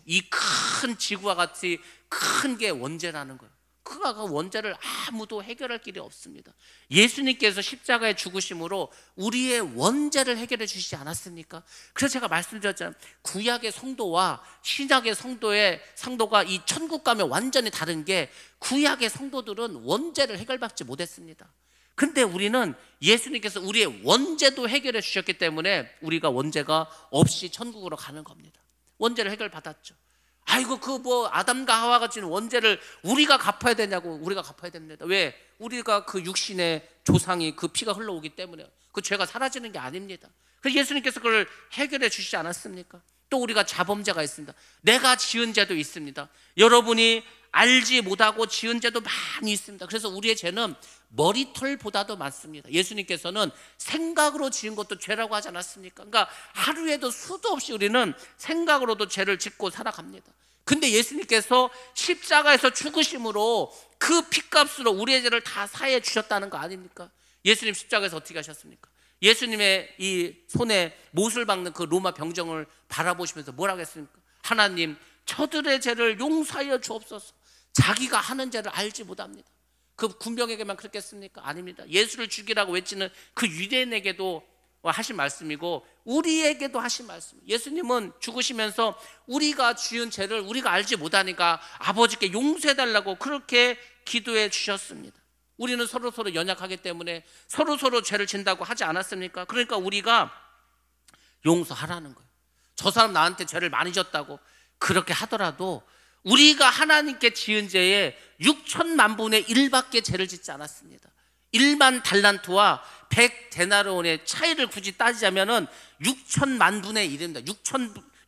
이 큰 지구와 같이 큰 게 원죄라는 거예요. 그 원죄를 아무도 해결할 길이 없습니다. 예수님께서 십자가에 죽으심으로 우리의 원죄를 해결해 주시지 않았습니까? 그래서 제가 말씀드렸잖아요. 구약의 성도와 신약의 성도가 이 천국 가면 완전히 다른 게 구약의 성도들은 원죄를 해결받지 못했습니다. 근데 우리는 예수님께서 우리의 원죄도 해결해 주셨기 때문에 우리가 원죄가 없이 천국으로 가는 겁니다. 원죄를 해결받았죠. 아이고 그 뭐 아담과 하와가 지는 원죄를 우리가 갚아야 되냐고. 우리가 갚아야 됩니다. 왜? 우리가 그 육신의 조상이 그 피가 흘러오기 때문에 그 죄가 사라지는 게 아닙니다. 그래서 예수님께서 그걸 해결해 주시지 않았습니까? 또 우리가 자범죄가 있습니다. 내가 지은 죄도 있습니다. 여러분이 알지 못하고 지은 죄도 많이 있습니다. 그래서 우리의 죄는 머리털보다도 많습니다. 예수님께서는 생각으로 지은 것도 죄라고 하지 않았습니까? 그러니까 하루에도 수도 없이 우리는 생각으로도 죄를 짓고 살아갑니다. 근데 예수님께서 십자가에서 죽으심으로 그 피값으로 우리의 죄를 다 사해 주셨다는 거 아닙니까? 예수님 십자가에서 어떻게 하셨습니까? 예수님의 이 손에 못을 박는 그 로마 병정을 바라보시면서 뭐라고 했습니까? 하나님 저들의 죄를 용서하여 주옵소서. 자기가 하는 죄를 알지 못합니다. 그 군병에게만 그랬겠습니까? 아닙니다. 예수를 죽이라고 외치는 그 유대인에게도 하신 말씀이고 우리에게도 하신 말씀. 예수님은 죽으시면서 우리가 지은 죄를 우리가 알지 못하니까 아버지께 용서해달라고 그렇게 기도해 주셨습니다. 우리는 서로 연약하기 때문에 서로 죄를 진다고 하지 않았습니까? 그러니까 우리가 용서하라는 거예요. 저 사람 나한테 죄를 많이 졌다고 그렇게 하더라도 우리가 하나님께 지은 죄의 6천만 분의 1밖에 죄를 짓지 않았습니다. 1만 달란트와 100데나리온의 차이를 굳이 따지자면은 6천만 분의 1입니다.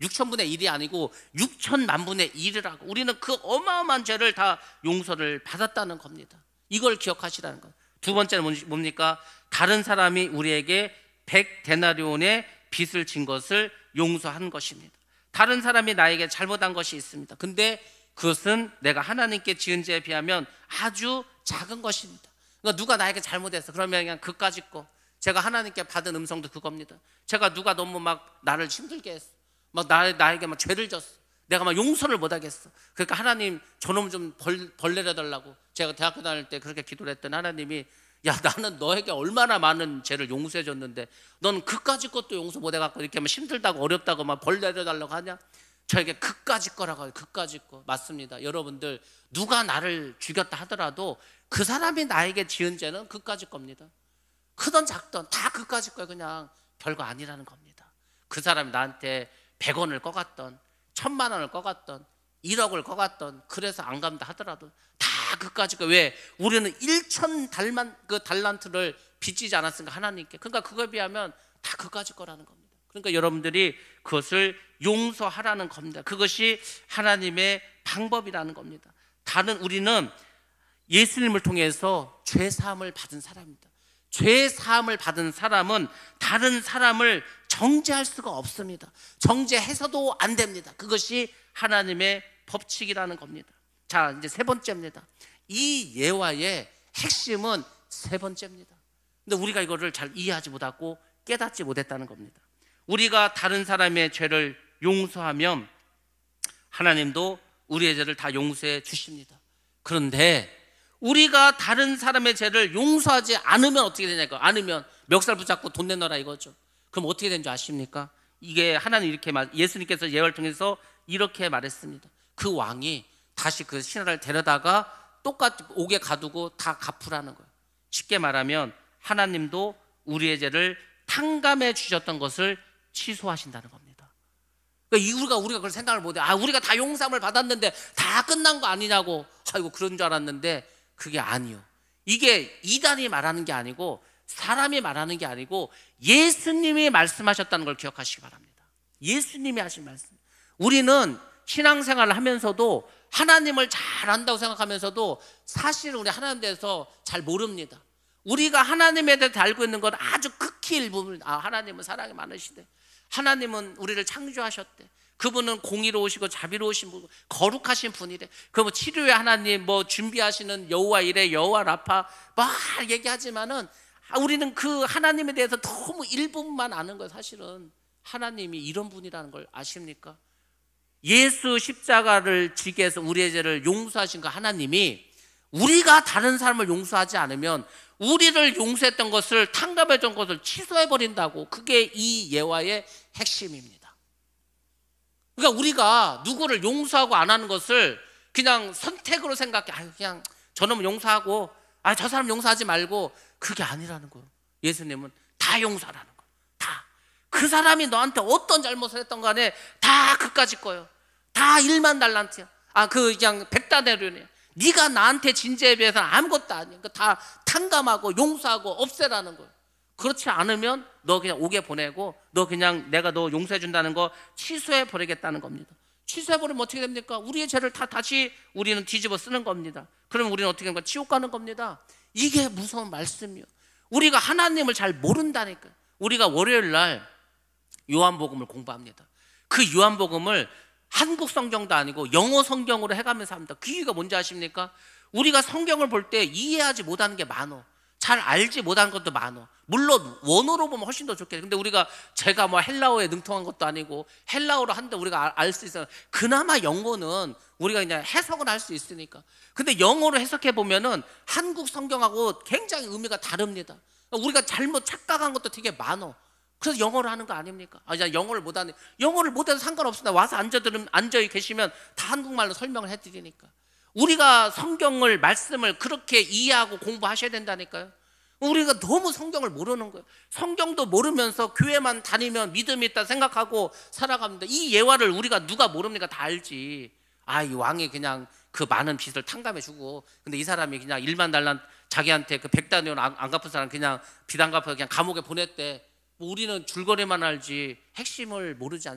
6천분의 1이 아니고 6천만 분의 1이라고. 우리는 그 어마어마한 죄를 다 용서를 받았다는 겁니다. 이걸 기억하시라는 거예요. 두 번째는 뭡니까? 다른 사람이 우리에게 100데나리온의 빚을 진 것을 용서한 것입니다. 다른 사람이 나에게 잘못한 것이 있습니다. 근데 그것은 내가 하나님께 지은 죄에 비하면 아주 작은 것입니다. 그러니까 누가 나에게 잘못했어. 그러면 그냥 그까짓 거. 제가 하나님께 받은 음성도 그겁니다. 제가 누가 너무 막 나를 힘들게 했어. 막 나에게 막 죄를 졌어. 내가 막 용서를 못 하겠어. 그러니까 하나님 저놈 좀 벌 내려달라고. 제가 대학교 다닐 때 그렇게 기도를 했더니 하나님이 야, 나는 너에게 얼마나 많은 죄를 용서해 줬는데 넌 그까짓 것도 용서 못 해갖고 이렇게 막 힘들다고 어렵다고 막 벌 내려달라고 하냐? 저에게 그까짓 거라고 해요. 그까짓 거. 맞습니다. 여러분들 누가 나를 죽였다 하더라도 그 사람이 나에게 지은 죄는 그까짓 겁니다. 크던 작던 다 그까짓 거예요. 그냥 별거 아니라는 겁니다. 그 사람이 나한테 100원을 꺼갔던 1000만 원을 꺼갔던 1억을 꺼갔던 그래서 안 간다 하더라도 다 그까짓 거예요. 왜? 우리는 1천 달란트를 빚지지 않았습니까? 하나님께. 그러니까 그거에 비하면 다 그까짓 거라는 겁니다. 그러니까 여러분들이 그것을 용서하라는 겁니다. 그것이 하나님의 방법이라는 겁니다. 우리는 예수님을 통해서 죄사함을 받은 사람입니다. 죄사함을 받은 사람은 다른 사람을 정죄할 수가 없습니다. 정죄해서도 안 됩니다. 그것이 하나님의 법칙이라는 겁니다. 자, 이제 세 번째입니다. 이 예화의 핵심은 세 번째입니다. 근데 우리가 이거를 잘 이해하지 못하고 깨닫지 못했다는 겁니다. 우리가 다른 사람의 죄를 용서하면 하나님도 우리의 죄를 다 용서해 주십니다. 그런데 우리가 다른 사람의 죄를 용서하지 않으면 어떻게 되냐고요. 않으면 멱살 붙잡고 돈 내놔라 이거죠. 그럼 어떻게 되는 줄 아십니까? 이게 하나님 예수님께서 예화를 통해서 이렇게 말했습니다. 그 왕이 다시 그 신하를 데려다가 똑같이 옥에 가두고 다 갚으라는 거예요. 쉽게 말하면 하나님도 우리의 죄를 탕감해 주셨던 것을 취소하신다는 겁니다. 그러니까 우리가 그걸 생각을 못해. 우리가 다 용서함을 받았는데 다 끝난 거 아니냐고. 아이고 그런 줄 알았는데 그게 아니요. 이게 이단이 말하는 게 아니고 사람이 말하는 게 아니고 예수님이 말씀하셨다는 걸 기억하시기 바랍니다. 예수님이 하신 말씀. 우리는 신앙생활을 하면서도 하나님을 잘 안다고 생각하면서도 사실은 우리 하나님에 대해서 잘 모릅니다. 우리가 하나님에 대해서 알고 있는 건 아주 극히 일부분. 하나님은 사랑이 많으시대. 하나님은 우리를 창조하셨대. 그분은 공의로우시고 자비로우신 분, 거룩하신 분이래. 그 치료의 하나님, 준비하시는 여호와 이레, 여호와 라파 막 얘기하지만은 우리는 그 하나님에 대해서 너무 일부분만 아는 거예요. 사실은 하나님이 이런 분이라는 걸 아십니까? 예수 십자가를 지게 해서 우리의 죄를 용서하신 그 하나님이 우리가 다른 사람을 용서하지 않으면 우리를 용서했던 것을 탕감했던 것을 취소해버린다고. 그게 이 예화의 핵심입니다. 그러니까 우리가 누구를 용서하고 안 하는 것을 그냥 선택으로 생각해. 그냥 저놈은 용서하고 저 사람 용서하지 말고. 그게 아니라는 거예요. 예수님은 다 용서하라는 거예요. 다. 그 사람이 너한테 어떤 잘못을 했던 간에 다 그까짓 거예요. 다 1만 달란트야. 그냥 100데나리온이야. 네가 나한테 진 죄에 비해서는 아무것도 아니야. 다 탕감하고 용서하고 없애라는 거예요. 그렇지 않으면 너 그냥 옥에 보내고 너 그냥 내가 너 용서해 준다는 거 취소해 버리겠다는 겁니다. 취소해 버리면 어떻게 됩니까? 우리의 죄를 다시 우리는 뒤집어 쓰는 겁니다. 그러면 우리는 어떻게 됩니까? 지옥 가는 겁니다. 이게 무서운 말씀이요. 우리가 하나님을 잘 모른다니까요. 우리가 월요일 날 요한복음을 공부합니다. 그 요한복음을 한국 성경도 아니고 영어 성경으로 해가면서 합니다. 그 이유가 뭔지 아십니까? 우리가 성경을 볼 때 이해하지 못하는 게 많어. 잘 알지 못하는 것도 많어. 물론 원어로 보면 훨씬 더 좋겠죠. 근데 제가 헬라어에 능통한 것도 아니고 헬라어로 한데 우리가 알 수 있어요. 그나마 영어는 우리가 그냥 해석은 할 수 있으니까. 근데 영어로 해석해 보면은 한국 성경하고 굉장히 의미가 다릅니다. 우리가 잘못 착각한 것도 되게 많어. 그래서 영어를 하는 거 아닙니까? 영어를 못하네. 영어를 못해도 상관없습니다. 와서 앉아 계시면 다 한국말로 설명을 해드리니까. 우리가 성경을, 말씀을 그렇게 이해하고 공부하셔야 된다니까요. 우리가 너무 성경을 모르는 거예요. 성경도 모르면서 교회만 다니면 믿음이 있다 생각하고 살아갑니다. 이 예화를 우리가 누가 모릅니까? 다 알지. 이 왕이 그냥 그 많은 빚을 탕감해 주고, 근데 이 사람이 그냥 1만 달란 자기한테 그 100다니엘 안 갚은 사람 그냥 빚 안 갚아서 그냥 감옥에 보냈대. 뭐 우리는 줄거리만 알지 핵심을 모르지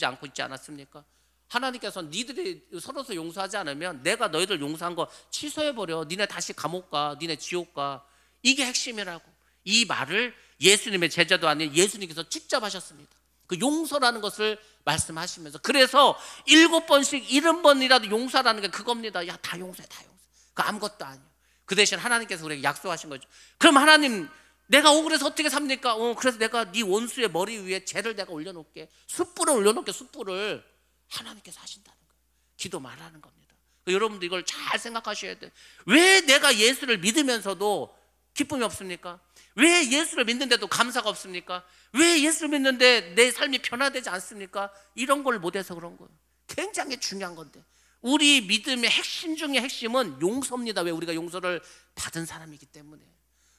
않고 있지 않았습니까? 하나님께서 니들이 서로서 용서하지 않으면 내가 너희들 용서한 거 취소해버려. 니네 다시 감옥 가. 니네 지옥 가. 이게 핵심이라고. 이 말을 예수님의 제자도 아닌 예수님께서 직접 하셨습니다. 그 용서라는 것을 말씀하시면서, 그래서 7번씩 70번이라도 용서라는 게 그겁니다. 야, 다 용서해, 다 용서해. 그 아무것도 아니에요. 그 대신 하나님께서 우리에게 약속하신 거죠. 그럼 하나님, 내가 억울해서 어떻게 삽니까? 그래서 내가 네 원수의 머리 위에 죄를 내가 올려놓게, 숯불을 올려놓게. 숯불을 하나님께서 하신다는 거예요. 기도 말하는 겁니다. 여러분들 이걸 잘 생각하셔야 돼요. 왜 내가 예수를 믿으면서도 기쁨이 없습니까? 왜 예수를 믿는데도 감사가 없습니까? 왜 예수를 믿는데 내 삶이 변화되지 않습니까? 이런 걸 못해서 그런 거예요. 굉장히 중요한 건데, 우리 믿음의 핵심 중에 핵심은 용서입니다. 왜? 우리가 용서를 받은 사람이기 때문에.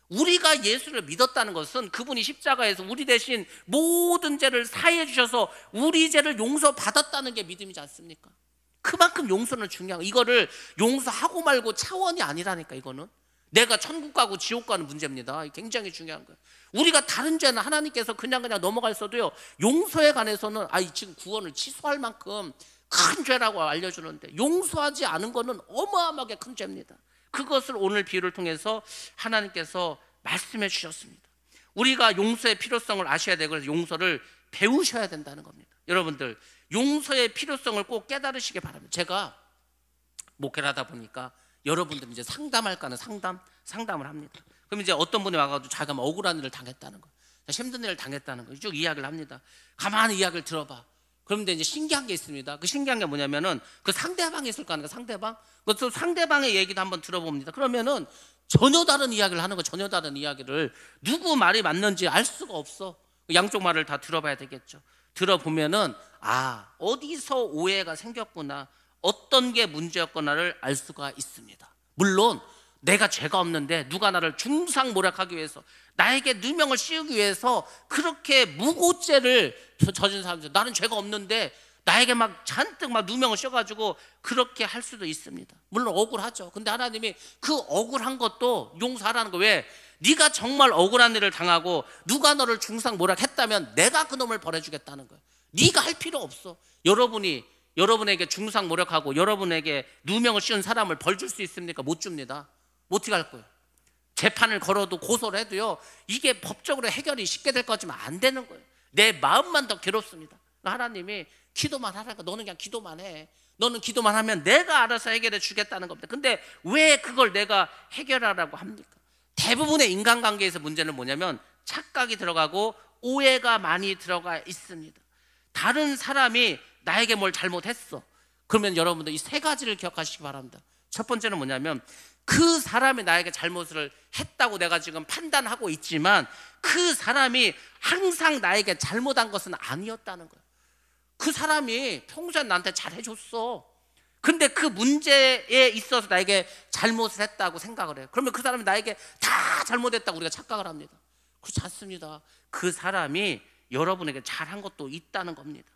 우리가 예수를 믿었다는 것은 그분이 십자가에서 우리 대신 모든 죄를 사해 주셔서 우리 죄를 용서받았다는 게 믿음이지 않습니까? 그만큼 용서는 중요한 거예요. 이거를 용서하고 말고 차원이 아니라니까. 이거는 내가 천국 가고 지옥 가는 문제입니다. 굉장히 중요한 거예요. 우리가 다른 죄는 하나님께서 그냥 넘어갔어도요, 용서에 관해서는 지금 구원을 취소할 만큼 큰 죄라고 알려주는데, 용서하지 않은 거는 어마어마하게 큰 죄입니다. 그것을 오늘 비유를 통해서 하나님께서 말씀해 주셨습니다. 우리가 용서의 필요성을 아셔야 되고, 그래서 용서를 배우셔야 된다는 겁니다. 여러분들, 용서의 필요성을 꼭 깨달으시기 바랍니다. 제가 목회를 하다 보니까 여러분들 이제 상담할까 하는 상담을 합니다. 그럼 이제 어떤 분이 와가지고 자기가 억울한 일을 당했다는 거, 힘든 일을 당했다는 거 쭉 이야기를 합니다. 가만히 이야기를 들어봐. 그런데 이제 신기한 게 있습니다. 그 신기한 게 뭐냐면은 그 상대방이 있을 거 아닙니까? 상대방. 그것도 상대방의 얘기도 한번 들어봅니다. 그러면은 전혀 다른 이야기를 하는 거, 전혀 다른 이야기를. 누구 말이 맞는지 알 수가 없어. 양쪽 말을 다 들어봐야 되겠죠. 들어보면은 어디서 오해가 생겼구나, 어떤 게 문제였거나를 알 수가 있습니다. 물론 내가 죄가 없는데 누가 나를 중상모략하기 위해서, 나에게 누명을 씌우기 위해서 그렇게 무고죄를 저지른 사람들, 나는 죄가 없는데 나에게 막 잔뜩 막 누명을 씌워가지고 그렇게 할 수도 있습니다. 물론 억울하죠. 근데 하나님이 그 억울한 것도 용서하라는 거. 왜? 네가 정말 억울한 일을 당하고 누가 너를 중상모략했다면 내가 그 놈을 벌해주겠다는 거예요. 네가 할 필요 없어. 여러분에게 중상모략하고 여러분에게 누명을 씌운 사람을 벌 줄 수 있습니까? 못 줍니다. 어떻게 할 거예요? 재판을 걸어도 고소를 해도요, 이게 법적으로 해결이 쉽게 될 것 같지만 안 되는 거예요. 내 마음만 더 괴롭습니다. 하나님이 기도만 하라니까. 너는 그냥 기도만 해. 너는 기도만 하면 내가 알아서 해결해 주겠다는 겁니다. 근데 왜 그걸 내가 해결하라고 합니까? 대부분의 인간관계에서 문제는 뭐냐면 착각이 들어가고 오해가 많이 들어가 있습니다. 다른 사람이 나에게 뭘 잘못했어. 그러면 여러분들 이 세 가지를 기억하시기 바랍니다. 첫 번째는 뭐냐면, 그 사람이 나에게 잘못을 했다고 내가 지금 판단하고 있지만 그 사람이 항상 나에게 잘못한 것은 아니었다는 거예요. 그 사람이 평소에 나한테 잘해줬어. 근데 그 문제에 있어서 나에게 잘못을 했다고 생각을 해요. 그러면 그 사람이 나에게 다 잘못했다고 우리가 착각을 합니다. 그렇지 않습니다. 그 사람이 여러분에게 잘한 것도 있다는 겁니다.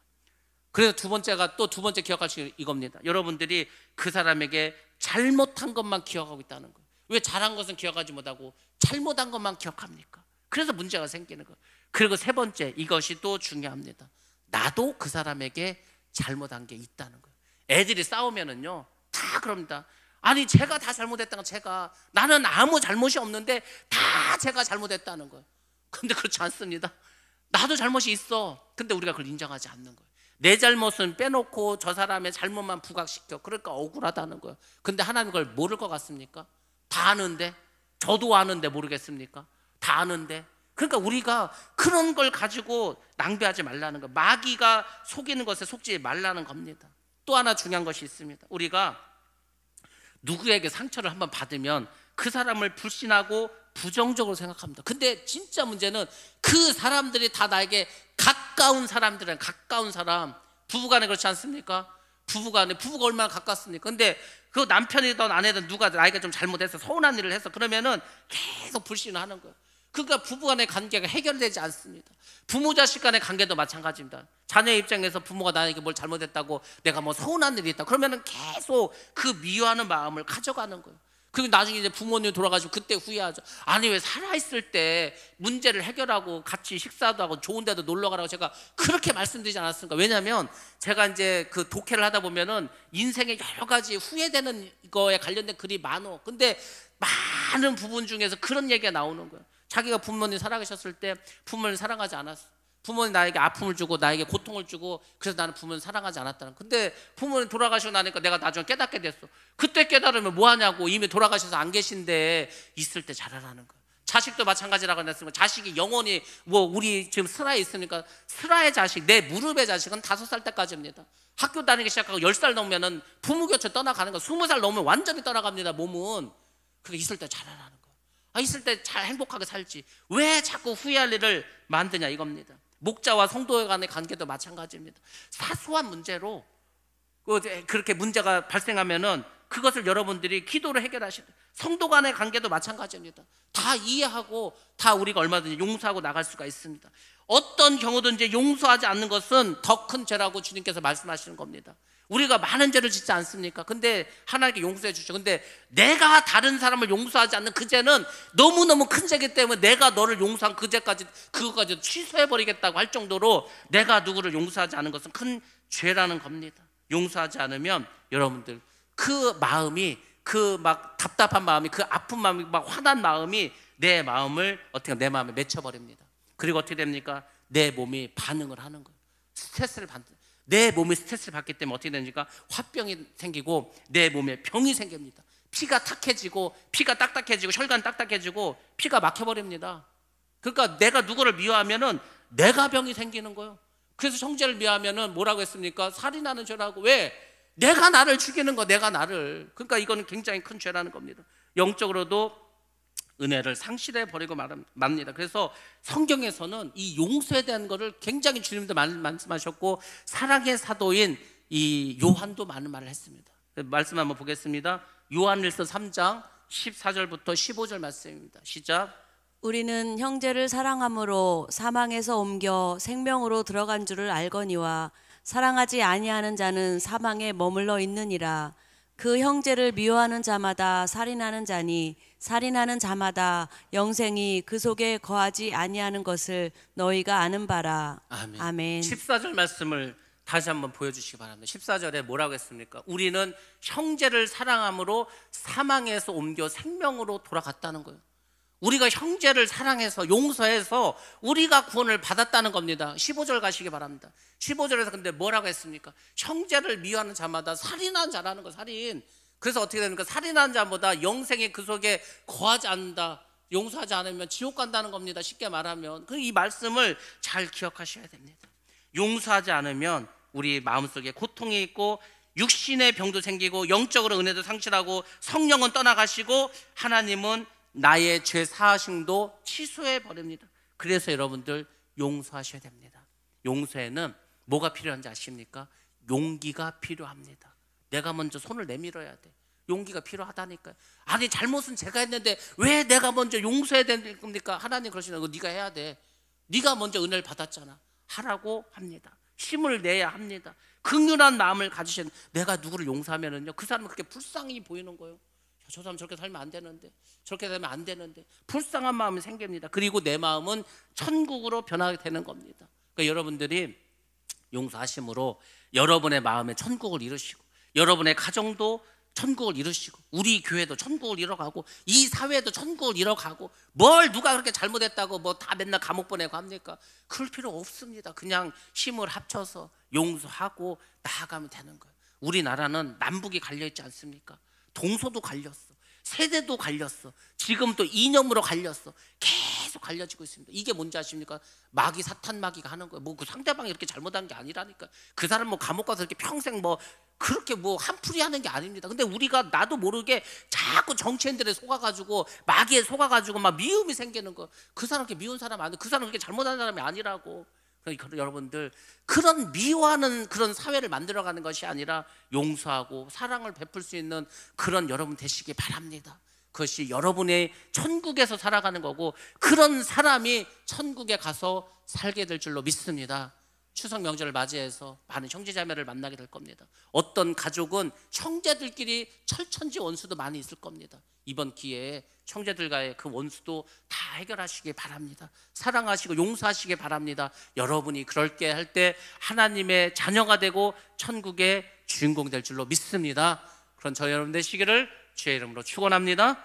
그래서 두 번째 기억할 수 있는 이겁니다. 여러분들이 그 사람에게 잘못한 것만 기억하고 있다는 거예요. 왜 잘한 것은 기억하지 못하고 잘못한 것만 기억합니까? 그래서 문제가 생기는 거예요. 그리고 세 번째, 이것이 또 중요합니다. 나도 그 사람에게 잘못한 게 있다는 거예요. 애들이 싸우면은요, 다 그럽니다. 아니, 제가 다 잘못했다는 거, 나는 아무 잘못이 없는데 다 제가 잘못했다는 거예요. 근데 그렇지 않습니다. 나도 잘못이 있어. 근데 우리가 그걸 인정하지 않는 거예요. 내 잘못은 빼놓고 저 사람의 잘못만 부각시켜. 그러니까 억울하다는 거예요. 근데 하나님 그걸 모를 것 같습니까? 다 아는데. 저도 아는데 모르겠습니까? 다 아는데. 그러니까 우리가 그런 걸 가지고 낭비하지 말라는 거예요. 마귀가 속이는 것에 속지 말라는 겁니다. 또 하나 중요한 것이 있습니다. 우리가 누구에게 상처를 한번 받으면 그 사람을 불신하고 부정적으로 생각합니다. 근데 진짜 문제는 그 사람들이 다 나에게 가까운 사람들은 가까운 사람, 부부간에 그렇지 않습니까? 부부간에 부부가 얼마나 가깝습니까? 근데 그 남편이든 아내든 누가 나에게 좀 잘못해서 서운한 일을 해서 그러면은 계속 불신을 하는 거예요. 그러니까 부부간의 관계가 해결되지 않습니다. 부모 자식 간의 관계도 마찬가지입니다. 자녀의 입장에서 부모가 나에게 뭘 잘못했다고 내가 뭐 서운한 일이 있다 그러면은 계속 그 미워하는 마음을 가져가는 거예요. 그리고 나중에 이제 부모님 돌아가시고 그때 후회하죠. 아니 왜 살아있을 때 문제를 해결하고 같이 식사도 하고 좋은 데도 놀러 가라고 제가 그렇게 말씀드리지 않았습니까? 왜냐하면 제가 이제 그 독해를 하다 보면은 인생에 여러 가지 후회되는 거에 관련된 글이 많어. 근데 많은 부분 중에서 그런 얘기가 나오는 거예요. 자기가 부모님 살아계셨을 때 부모님 사랑하지 않았어. 부모님 나에게 아픔을 주고 나에게 고통을 주고 그래서 나는 부모님 사랑하지 않았다는. 근데 부모님 돌아가시고 나니까 내가 나중에 깨닫게 됐어. 그때 깨달으면 뭐하냐고. 이미 돌아가셔서 안 계신데 있을 때 잘하라는 거야. 자식도 마찬가지라고 했으면 자식이 영원히 뭐 우리 지금 슬하에 있으니까 슬하의 자식, 내 무릎의 자식은 5살 때까지입니다. 학교 다니기 시작하고 10살 넘으면은 부모 곁을 떠나가는 거야. 20살 넘으면 완전히 떠나갑니다. 몸은. 그러니까 있을 때 잘하라는 거야. 있을 때 잘 행복하게 살지 왜 자꾸 후회할 일을 만드냐 이겁니다. 목자와 성도 간의 관계도 마찬가지입니다. 사소한 문제로 그렇게 문제가 발생하면은 그것을 여러분들이 기도로 해결하셔야 돼요. 성도 간의 관계도 마찬가지입니다. 다 이해하고 다 우리가 얼마든지 용서하고 나갈 수가 있습니다. 어떤 경우든지 용서하지 않는 것은 더 큰 죄라고 주님께서 말씀하시는 겁니다. 우리가 많은 죄를 짓지 않습니까? 근데 하나님께 용서해 주죠. 근데 내가 다른 사람을 용서하지 않는 그 죄는 너무너무 큰 죄이기 때문에 내가 너를 용서한 그 죄까지 그것까지 취소해버리겠다고 할 정도로 내가 누구를 용서하지 않은 것은 큰 죄라는 겁니다. 용서하지 않으면 여러분들 그 마음이 그 막 답답한 마음이 그 아픈 마음이 막 화난 마음이 내 마음을 어떻게 내 마음에 맺혀버립니다. 그리고 어떻게 됩니까? 내 몸이 반응을 하는 거예요. 스트레스를 받는 내 몸이 스트레스를 받기 때문에 어떻게 되니까 화병이 생기고 내 몸에 병이 생깁니다. 피가 탁해지고 피가 딱딱해지고 혈관 딱딱해지고 피가 막혀버립니다. 그러니까 내가 누구를 미워하면은 내가 병이 생기는 거예요. 그래서 형제를 미워하면은 뭐라고 했습니까? 살인하는 죄라고. 왜? 내가 나를 죽이는 거, 내가 나를. 그러니까 이거는 굉장히 큰 죄라는 겁니다. 영적으로도 은혜를 상실해 버리고 맙니다. 그래서 성경에서는 이 용서에 대한 것을 굉장히 주님도 말씀하셨고 사랑의 사도인 이 요한도 많은 말을 했습니다. 말씀 한번 보겠습니다. 요한일서 3장 14절부터 15절 말씀입니다. 시작. 우리는 형제를 사랑함으로 사망에서 옮겨 생명으로 들어간 줄을 알거니와 사랑하지 아니하는 자는 사망에 머물러 있느니라. 그 형제를 미워하는 자마다 살인하는 자니 살인하는 자마다 영생이 그 속에 거하지 아니하는 것을 너희가 아는 바라. 아멘. 아멘. 14절 말씀을 다시 한번 보여주시기 바랍니다. 14절에 뭐라고 했습니까? 우리는 형제를 사랑함으로 사망에서 옮겨 생명으로 돌아갔다는 거예요. 우리가 형제를 사랑해서 용서해서 우리가 구원을 받았다는 겁니다. 15절 가시기 바랍니다. 15절에서 근데 뭐라고 했습니까? 형제를 미워하는 자마다 살인한 자라는 거. 살인. 그래서 어떻게 됩니까? 살인한 자보다 영생이 그 속에 거하지 않는다. 용서하지 않으면 지옥 간다는 겁니다. 쉽게 말하면. 이 말씀을 잘 기억하셔야 됩니다. 용서하지 않으면 우리 마음속에 고통이 있고 육신의 병도 생기고 영적으로 은혜도 상실하고 성령은 떠나가시고 하나님은 나의 죄 사하심도 취소해 버립니다. 그래서 여러분들 용서하셔야 됩니다. 용서에는 뭐가 필요한지 아십니까? 용기가 필요합니다. 내가 먼저 손을 내밀어야 돼. 용기가 필요하다니까요. 아니 잘못은 제가 했는데 왜 내가 먼저 용서해야 되는 겁니까? 하나님 그러시는 거 네가 해야 돼. 네가 먼저 은혜를 받았잖아. 하라고 합니다. 힘을 내야 합니다. 긍휼한 마음을 가지신 내가 누구를 용서하면은요 그 사람은 그렇게 불쌍히 보이는 거예요. 저 사람 저렇게 살면 안 되는데 저렇게 되면 안 되는데 불쌍한 마음이 생깁니다. 그리고 내 마음은 천국으로 변하게 되는 겁니다. 그러니까 여러분들이 용서하심으로 여러분의 마음에 천국을 이루시고 여러분의 가정도 천국을 이루시고 우리 교회도 천국을 이뤄가고 이 사회도 천국을 이뤄가고 뭘 누가 그렇게 잘못했다고 뭐 다 맨날 감옥 보내고 합니까? 그럴 필요 없습니다. 그냥 힘을 합쳐서 용서하고 나아가면 되는 거예요. 우리나라는 남북이 갈려있지 않습니까? 동서도 갈렸어. 세대도 갈렸어. 지금 또 이념으로 갈렸어. 계속 갈려지고 있습니다. 이게 뭔지 아십니까? 마귀 사탄 마귀가 하는 거예요. 뭐 그 상대방이 이렇게 잘못한 게 아니라니까. 그 사람 뭐 감옥 가서 이렇게 평생 뭐 그렇게 뭐 한풀이 하는 게 아닙니다. 근데 우리가 나도 모르게 자꾸 정치인들에 속아가지고 마귀에 속아가지고 막 미움이 생기는 거. 그 사람 그렇게 미운 사람 아니고 그 사람 그렇게 잘못한 사람이 아니라고. 그러니까 여러분들 그런 미워하는 그런 사회를 만들어가는 것이 아니라 용서하고 사랑을 베풀 수 있는 그런 여러분 되시기 바랍니다. 그것이 여러분의 천국에서 살아가는 거고 그런 사람이 천국에 가서 살게 될 줄로 믿습니다. 추석 명절을 맞이해서 많은 형제자매를 만나게 될 겁니다. 어떤 가족은 형제들끼리 철천지 원수도 많이 있을 겁니다. 이번 기회에 형제들과의 그 원수도 다 해결하시기 바랍니다. 사랑하시고 용서하시기 바랍니다. 여러분이 그렇게 할 때 하나님의 자녀가 되고 천국의 주인공 될 줄로 믿습니다. 그런 저희 여러분 되시기를 주의 이름으로 축원합니다.